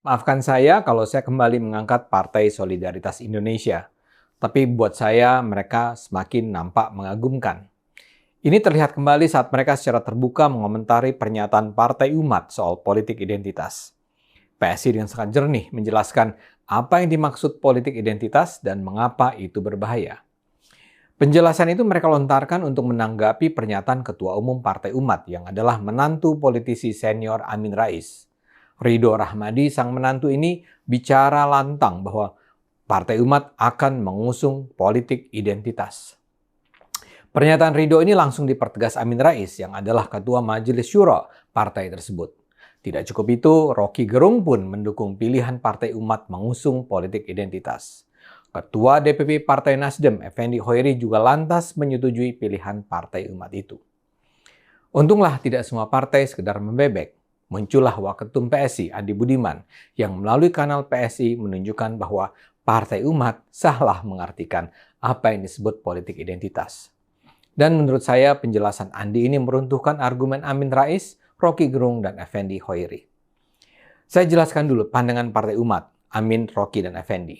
Maafkan saya kalau saya kembali mengangkat Partai Solidaritas Indonesia. Tapi buat saya mereka semakin nampak mengagumkan. Ini terlihat kembali saat mereka secara terbuka mengomentari pernyataan Partai Umat soal politik identitas. PSI dengan sangat jernih menjelaskan apa yang dimaksud politik identitas dan mengapa itu berbahaya. Penjelasan itu mereka lontarkan untuk menanggapi pernyataan Ketua Umum Partai Umat yang adalah menantu politisi senior Amin Rais. Ridho Rahmadi, sang menantu ini, bicara lantang bahwa Partai Umat akan mengusung politik identitas. Pernyataan Ridho ini langsung dipertegas Amin Rais yang adalah Ketua Majelis Syuro partai tersebut. Tidak cukup itu, Rocky Gerung pun mendukung pilihan Partai Umat mengusung politik identitas. Ketua DPP Partai Nasdem, Effendi Hoiri, juga lantas menyetujui pilihan Partai Umat itu. Untunglah tidak semua partai sekedar membebek. Muncullah Waketum PSI, Andi Budiman, yang melalui kanal PSI menunjukkan bahwa Partai Umat salah mengartikan apa yang disebut politik identitas. Dan menurut saya penjelasan Andi ini meruntuhkan argumen Amin Rais, Rocky Gerung, dan Effendi Hoiri. Saya jelaskan dulu pandangan Partai Umat, Amin, Rocky, dan Effendi.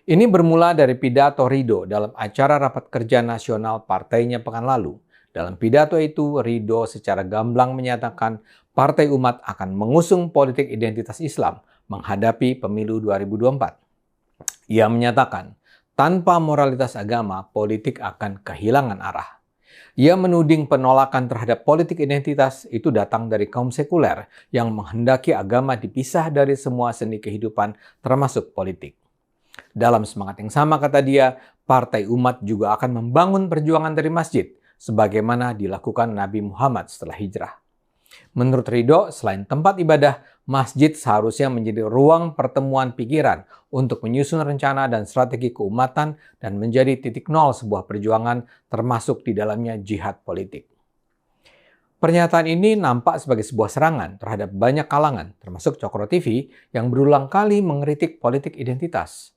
Ini bermula dari pidato Ridho dalam acara rapat kerja nasional partainya pekan lalu. Dalam pidato itu, Ridho secara gamblang menyatakan Partai Umat akan mengusung politik identitas Islam menghadapi pemilu 2024. Ia menyatakan, tanpa moralitas agama, politik akan kehilangan arah. Ia menuding penolakan terhadap politik identitas itu datang dari kaum sekuler yang menghendaki agama dipisah dari semua seni kehidupan termasuk politik. Dalam semangat yang sama, kata dia, Partai Umat juga akan membangun perjuangan dari masjid, sebagaimana dilakukan Nabi Muhammad setelah hijrah. Menurut Ridho, selain tempat ibadah, masjid seharusnya menjadi ruang pertemuan pikiran untuk menyusun rencana dan strategi keumatan dan menjadi titik nol sebuah perjuangan, termasuk di dalamnya jihad politik. Pernyataan ini nampak sebagai sebuah serangan terhadap banyak kalangan, termasuk Cokro TV, yang berulang kali mengkritik politik identitas.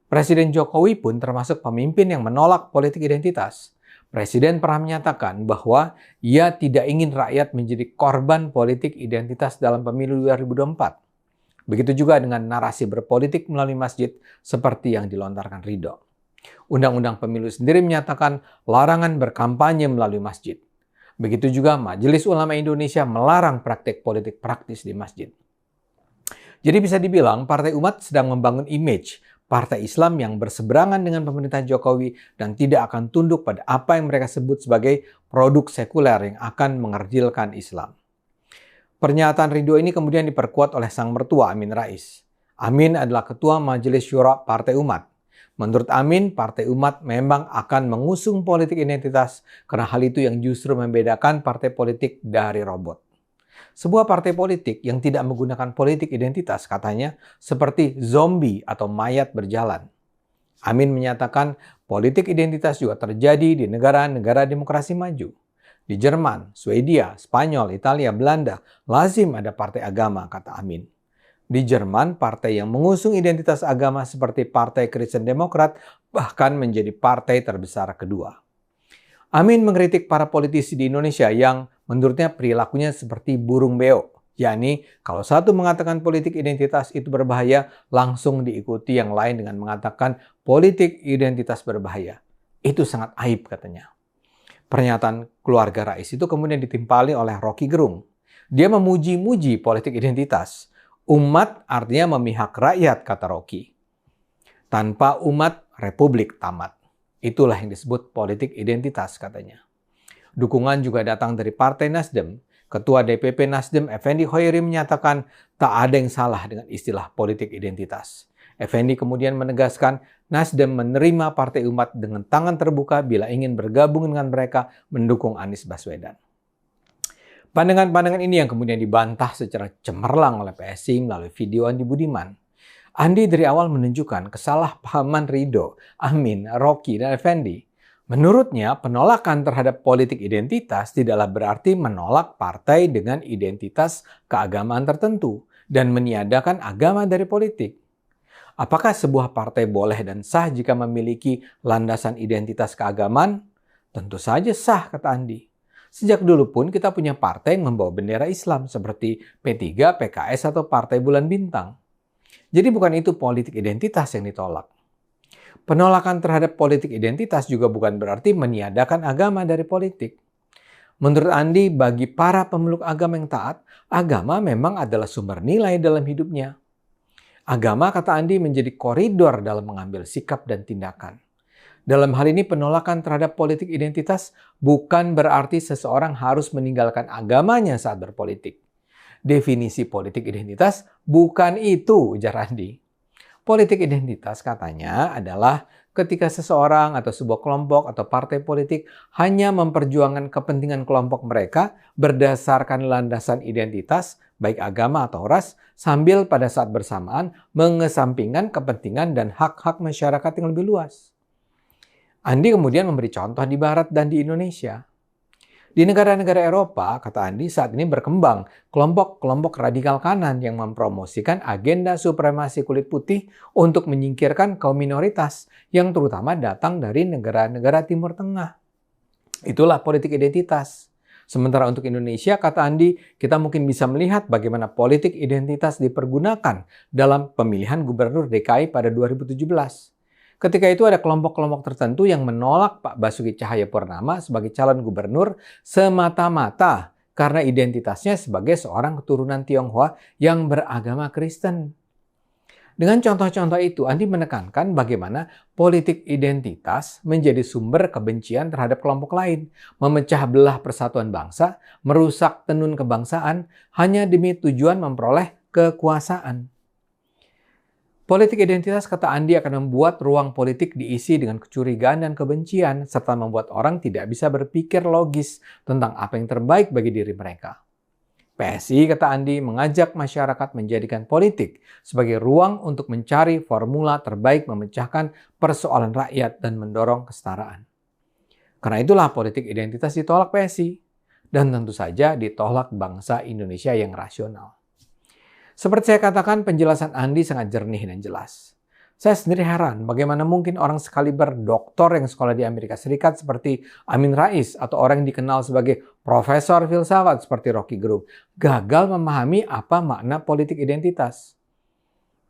Presiden Jokowi pun termasuk pemimpin yang menolak politik identitas. Presiden pernah menyatakan bahwa ia tidak ingin rakyat menjadi korban politik identitas dalam pemilu 2024. Begitu juga dengan narasi berpolitik melalui masjid seperti yang dilontarkan Ridho. Undang-undang pemilu sendiri menyatakan larangan berkampanye melalui masjid. Begitu juga Majelis Ulama Indonesia melarang praktik politik praktis di masjid. Jadi bisa dibilang Partai Umat sedang membangun image partai Islam yang berseberangan dengan pemerintahan Jokowi dan tidak akan tunduk pada apa yang mereka sebut sebagai produk sekuler yang akan mengerdilkan Islam. Pernyataan Ridho ini kemudian diperkuat oleh sang mertua Amin Rais. Amin adalah Ketua Majelis Syuro Partai Umat. Menurut Amin, Partai Umat memang akan mengusung politik identitas karena hal itu yang justru membedakan partai politik dari robot. Sebuah partai politik yang tidak menggunakan politik identitas, katanya, seperti zombie atau mayat berjalan. Amin menyatakan politik identitas juga terjadi di negara-negara demokrasi maju. Di Jerman, Swedia, Spanyol, Italia, Belanda, lazim ada partai agama, kata Amin. Di Jerman, partai yang mengusung identitas agama seperti Partai Kristen Demokrat bahkan menjadi partai terbesar kedua. Amin mengkritik para politisi di Indonesia yang menurutnya perilakunya seperti burung beo, yakni kalau satu mengatakan politik identitas itu berbahaya, langsung diikuti yang lain dengan mengatakan politik identitas berbahaya. Itu sangat aib, katanya. Pernyataan keluarga Rais itu kemudian ditimpali oleh Rocky Gerung. Dia memuji-muji politik identitas. Umat artinya memihak rakyat, kata Rocky. Tanpa umat, republik tamat. Itulah yang disebut politik identitas, katanya. Dukungan juga datang dari Partai Nasdem. Ketua DPP Nasdem, Effendi Hoiri, menyatakan tak ada yang salah dengan istilah politik identitas. Effendi kemudian menegaskan Nasdem menerima Partai Umat dengan tangan terbuka bila ingin bergabung dengan mereka mendukung Anies Baswedan. Pandangan-pandangan ini yang kemudian dibantah secara cemerlang oleh PSI melalui video Andi Budiman. Andi dari awal menunjukkan kesalahpahaman Ridho, Amin, Rocky, dan Effendi. Menurutnya, penolakan terhadap politik identitas tidaklah berarti menolak partai dengan identitas keagamaan tertentu dan meniadakan agama dari politik. Apakah sebuah partai boleh dan sah jika memiliki landasan identitas keagamaan? Tentu saja sah, kata Andi. Sejak dulu pun kita punya partai yang membawa bendera Islam seperti P3, PKS, atau Partai Bulan Bintang. Jadi bukan itu politik identitas yang ditolak. Penolakan terhadap politik identitas juga bukan berarti meniadakan agama dari politik. Menurut Andi, bagi para pemeluk agama yang taat, agama memang adalah sumber nilai dalam hidupnya. Agama, kata Andi, menjadi koridor dalam mengambil sikap dan tindakan. Dalam hal ini, penolakan terhadap politik identitas bukan berarti seseorang harus meninggalkan agamanya saat berpolitik. Definisi politik identitas bukan itu, ujar Andi. Politik identitas katanya adalah ketika seseorang atau sebuah kelompok atau partai politik hanya memperjuangkan kepentingan kelompok mereka berdasarkan landasan identitas, baik agama atau ras, sambil pada saat bersamaan mengesampingkan kepentingan dan hak-hak masyarakat yang lebih luas. Andi kemudian memberi contoh di Barat dan di Indonesia. Di negara-negara Eropa, kata Andi, saat ini berkembang kelompok-kelompok radikal kanan yang mempromosikan agenda supremasi kulit putih untuk menyingkirkan kaum minoritas yang terutama datang dari negara-negara Timur Tengah. Itulah politik identitas. Sementara untuk Indonesia, kata Andi, kita mungkin bisa melihat bagaimana politik identitas dipergunakan dalam pemilihan gubernur DKI pada 2017. Ketika itu ada kelompok-kelompok tertentu yang menolak Pak Basuki Cahayapurnama sebagai calon gubernur semata-mata karena identitasnya sebagai seorang keturunan Tionghoa yang beragama Kristen. Dengan contoh-contoh itu, Andi menekankan bagaimana politik identitas menjadi sumber kebencian terhadap kelompok lain, memecah belah persatuan bangsa, merusak tenun kebangsaan hanya demi tujuan memperoleh kekuasaan. Politik identitas, kata Andi, akan membuat ruang politik diisi dengan kecurigaan dan kebencian, serta membuat orang tidak bisa berpikir logis tentang apa yang terbaik bagi diri mereka. PSI, kata Andi, mengajak masyarakat menjadikan politik sebagai ruang untuk mencari formula terbaik memecahkan persoalan rakyat dan mendorong kesetaraan. Karena itulah politik identitas ditolak PSI, dan tentu saja ditolak bangsa Indonesia yang rasional. Seperti saya katakan, penjelasan Andi sangat jernih dan jelas. Saya sendiri heran bagaimana mungkin orang sekaliber doktor yang sekolah di Amerika Serikat seperti Amin Rais atau orang yang dikenal sebagai profesor filsafat seperti Rocky Gerung gagal memahami apa makna politik identitas.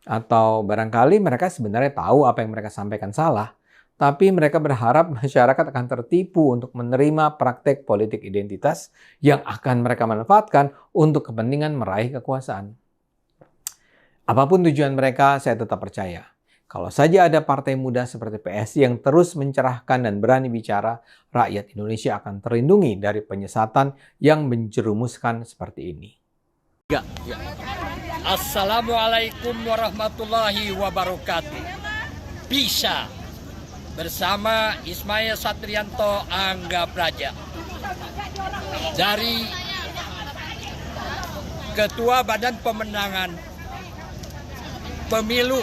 Atau barangkali mereka sebenarnya tahu apa yang mereka sampaikan salah, tapi mereka berharap masyarakat akan tertipu untuk menerima praktek politik identitas yang akan mereka manfaatkan untuk kepentingan meraih kekuasaan. Apapun tujuan mereka, saya tetap percaya. Kalau saja ada partai muda seperti PSI yang terus mencerahkan dan berani bicara, rakyat Indonesia akan terlindungi dari penyesatan yang menjerumuskan seperti ini. Assalamualaikum warahmatullahi wabarakatuh. Bisa bersama Ismail Satrianto Angga Praja dari Ketua Badan Pemenangan Pemilu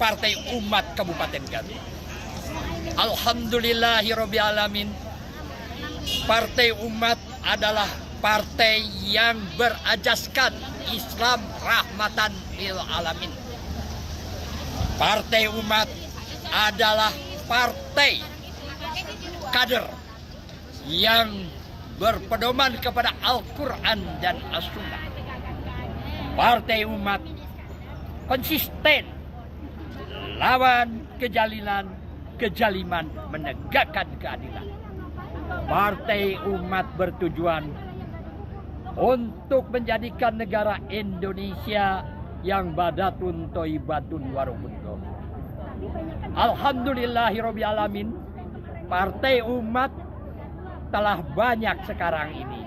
Partai Umat Kabupaten Garut. Alhamdulillahirobbilalamin, Partai Umat adalah partai yang berajaskan Islam rahmatan lil alamin. Partai Umat adalah partai kader yang berpedoman kepada Al-Quran dan As-Sunnah. Partai Umat konsisten lawan kejaliman, menegakkan keadilan. Partai Umat bertujuan untuk menjadikan negara Indonesia yang badatun toibatun warahmatullah. Alhamdulillahirobbilalamin, Partai Umat telah banyak sekarang ini.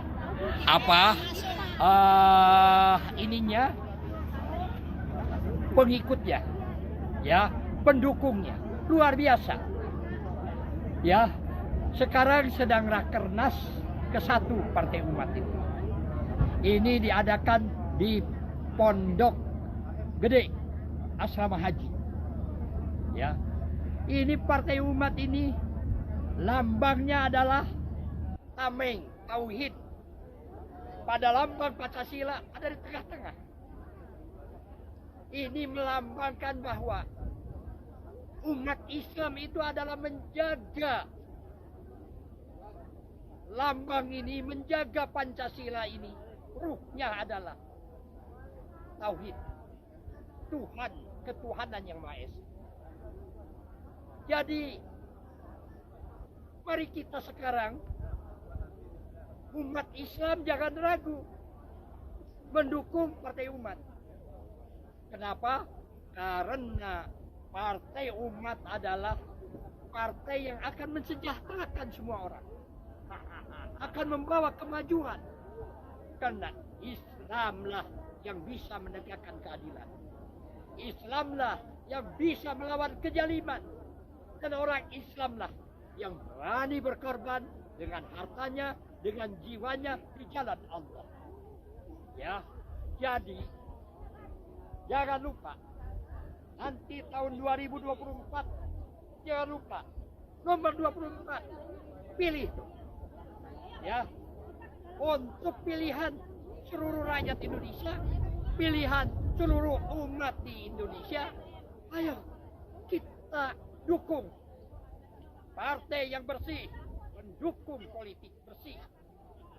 Pengikutnya, ya, pendukungnya luar biasa. Ya, sekarang sedang rakernas ke-1 Partai Umat itu. Ini diadakan di Pondok Gede Asrama Haji. Ya, ini Partai Umat ini lambangnya adalah tameng, tauhid. Pada lambang Pancasila ada di tengah-tengah. Ini melambangkan bahwa umat Islam itu adalah menjaga lambang ini, menjaga Pancasila ini. Ruhnya adalah tauhid. Tuhan ketuhanan yang Maha Esa. Jadi, mari kita sekarang, umat Islam jangan ragu mendukung Partai Umat. Kenapa? Karena Partai Umat adalah partai yang akan mensejahterakan semua orang, akan membawa kemajuan. Karena Islamlah yang bisa menegakkan keadilan. Islamlah yang bisa melawan kezaliman. Dan orang Islamlah yang berani berkorban dengan hartanya, dengan jiwanya di jalan Allah. Ya, jadi jangan lupa nanti tahun 2024, jangan lupa nomor 24 pilih tuh. Ya, untuk pilihan seluruh rakyat Indonesia, pilihan seluruh umat di Indonesia. Ayo kita dukung partai yang bersih, mendukung politik bersih.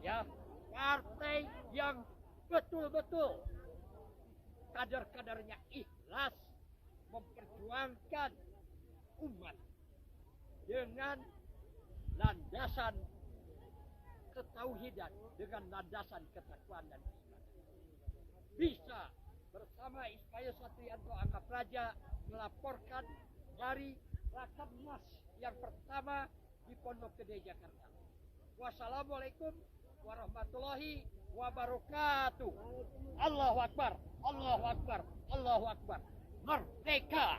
Ya, partai yang betul-betul kader-kadernya ikhlas memperjuangkan umat dengan landasan ketauhidan, dengan landasan ketakwaan dan iman. Bisa bersama Ismail Satrianto Angga Praja melaporkan dari Rakernas yang pertama di Pondok Gede Jakarta. Wassalamualaikum warahmatullahi wabarakatuh. Allahu Akbar, Allahu Akbar, Allahu Akbar. Merdeka!